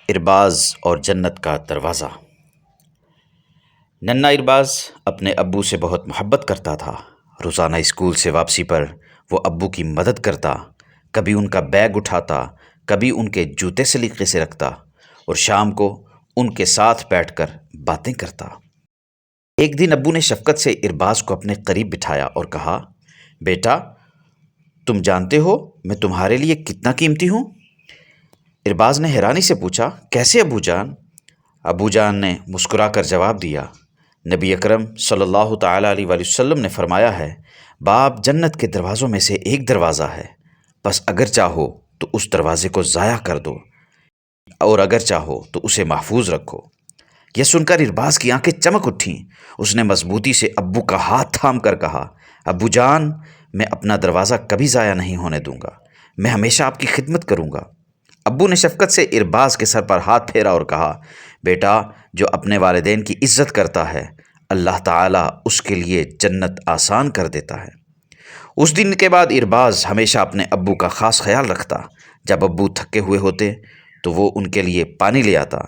ارباز اور جنت کا دروازہ۔ ننھا ارباز اپنے ابو سے بہت محبت کرتا تھا۔ روزانہ اسکول سے واپسی پر وہ ابو کی مدد کرتا، کبھی ان کا بیگ اٹھاتا، کبھی ان کے جوتے سلیقے سے رکھتا اور شام کو ان کے ساتھ بیٹھ کر باتیں کرتا۔ ایک دن ابو نے شفقت سے ارباز کو اپنے قریب بٹھایا اور کہا، بیٹا، تم جانتے ہو میں تمہارے لیے کتنا قیمتی ہوں؟ ارباز نے حیرانی سے پوچھا، کیسے ابو جان؟ ابو جان نے مسکرا کر جواب دیا، نبی اکرم صلی اللہ تعالیٰ علیہ وآلہ وسلم نے فرمایا ہے، باپ جنت کے دروازوں میں سے ایک دروازہ ہے، بس اگر چاہو تو اس دروازے کو ضائع کر دو اور اگر چاہو تو اسے محفوظ رکھو۔ یہ سن کر ارباز کی آنکھیں چمک اٹھیں۔ اس نے مضبوطی سے ابو کا ہاتھ تھام کر کہا، ابو جان، میں اپنا دروازہ کبھی ضائع نہیں ہونے دوں گا، میں ہمیشہ آپ کی خدمت کروں گا۔ ابو نے شفقت سے ارباز کے سر پر ہاتھ پھیرا اور کہا، بیٹا، جو اپنے والدین کی عزت کرتا ہے اللہ تعالیٰ اس کے لیے جنت آسان کر دیتا ہے۔ اس دن کے بعد ارباز ہمیشہ اپنے ابو کا خاص خیال رکھتا۔ جب ابو تھکے ہوئے ہوتے تو وہ ان کے لیے پانی لے آتا،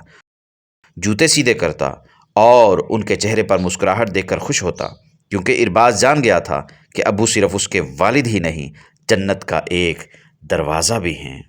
جوتے سیدھے کرتا اور ان کے چہرے پر مسکراہٹ دیکھ کر خوش ہوتا، کیونکہ ارباز جان گیا تھا کہ ابو صرف اس کے والد ہی نہیں، جنت کا ایک دروازہ بھی ہیں۔